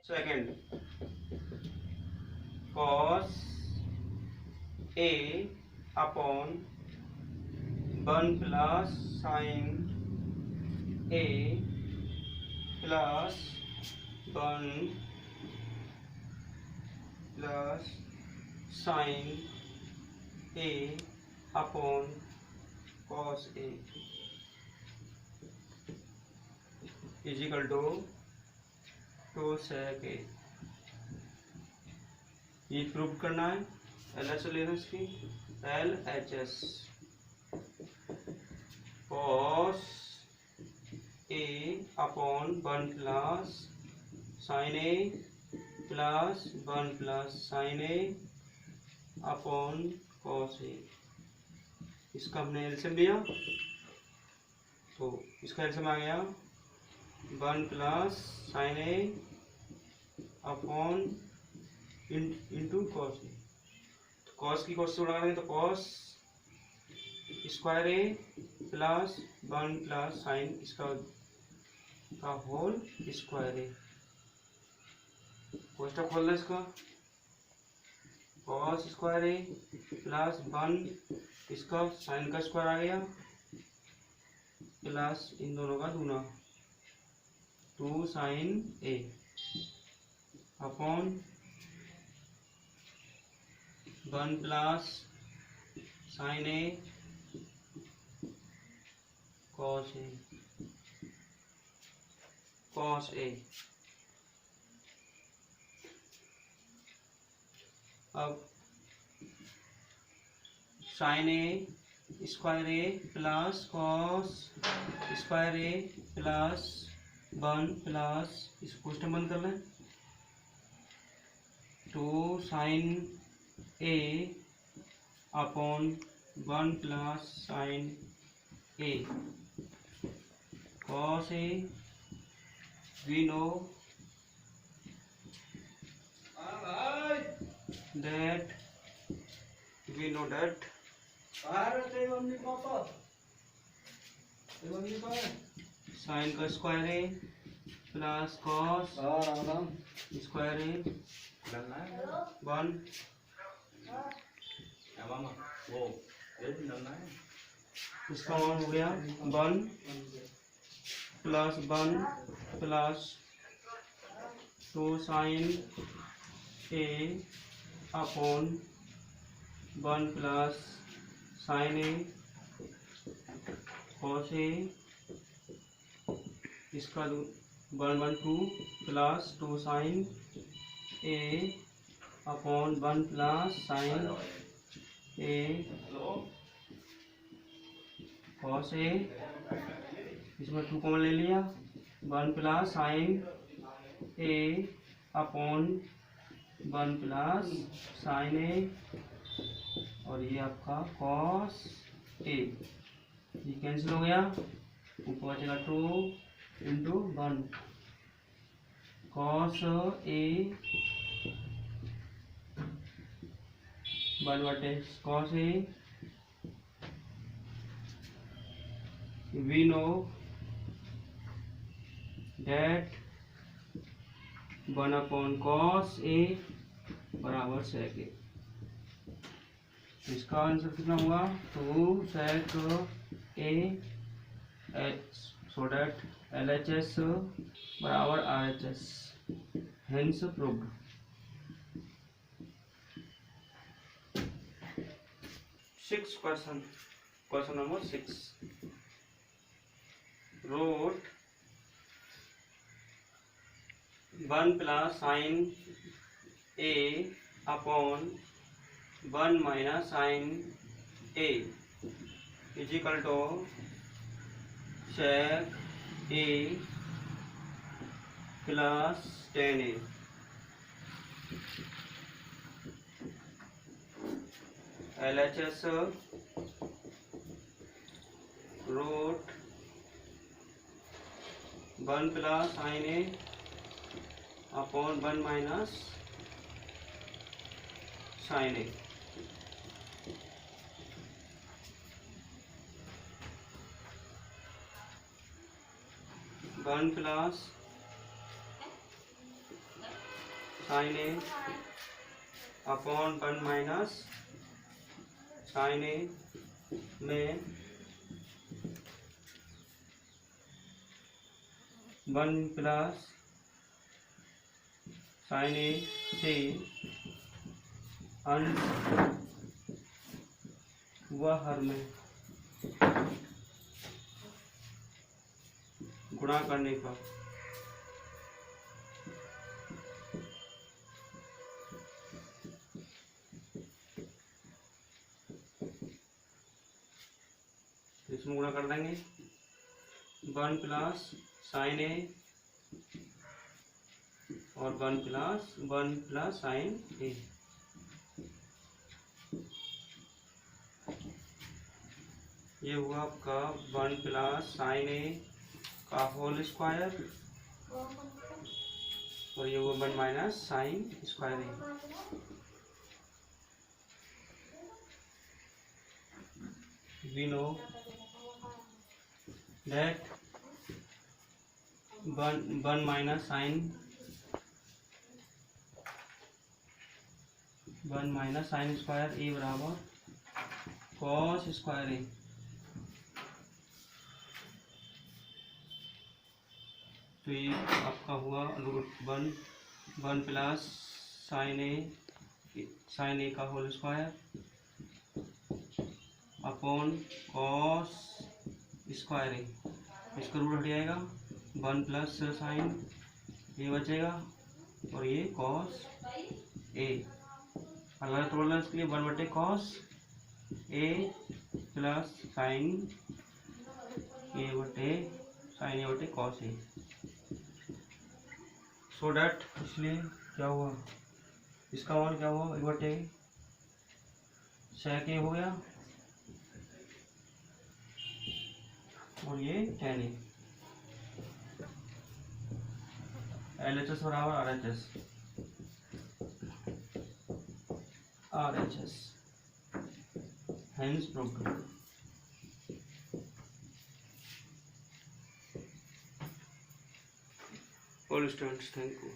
Second cos A upon 1 plus sine A plus 1 plus sine A upon cos A is equal to 2 sec A. ये prove करना है। L H लेना इसकी L H S cos A upon 1 plus sine A plus 1 plus sine A upon cos A. इसका हमने LCM लिया तो इसका एलसीएम आ गया 1 plus sine A upon into cos A. Cos की कॉस से उड़ा देंगे तो cos square A plus 1 plus sign इसका का होल स्क्वायर ए। कोष्टक खोल दे इसका कॉस स्क्वायर ए प्लस 1 इसका साइन का स्क्वायर आ गया प्लस इन दोनों का दूना 2 sine A upon 1 plus sine A cos A cos A. अब sine A square A plus cos square A plus 1 plus इस क्वेश्चन बंद कर लें 2 sine A upon 1 plus sine A cos A. We know that sine का square है plus cos square है 1 इसका मान हो गया 1 plus 1 plus 2 sine A upon 1 plus sine A cos A. इसका 1 1 2 plus 2 sine A upon 1 plus sine A cos ए। इसमें 2 common ले लिया 1 plus sine A upon 1 plus sine ए और ये आपका कॉस ए। ये कैंसिल हो गया ऊपर बचेगा 2 इंटू 1 कॉस ए 1 बटे cos A. We know that 1 upon cos A बराबर सेक ए। इसका आंसर कितना हुआ 2 sec A so that LHS बराबर RHS hence proved. Question number 6 root 1 plus sine A upon 1 minus sine A is equal to sec A plus tan A. LHS root 1 plus sine A upon 1 minus sine A. One plus sine A upon 1 minus sine ए में 1 plus sine ए से अंश व हर में गुणा करने पर इसमें गुणा कर देंगे 1 प्लस साइन ए और 1 प्लस साइन ए। ये हुआ आपका 1 प्लस साइन ए का होल स्क्वायर और ये हुआ 1 minus sine square A. We know that 1 minus sin 1 minus sine square A बराबर कॉस स्क्वायर ए। तो ये आपका हुआ √1 प्लस साइन ए का whole square upon cos square A. इसका रूट हट जाएगा 1 प्लस साइन ए बचेगा और ये कॉस ए। अलग तोड़ना इसके लिए 1/कॉस A plus sine A cos A. So that इसलिए क्या हुआ, इसका मान क्या हुआ 1/sec ए हो गया और ये tan ए। LHS बराबर RHS hence proved। All students, thank you.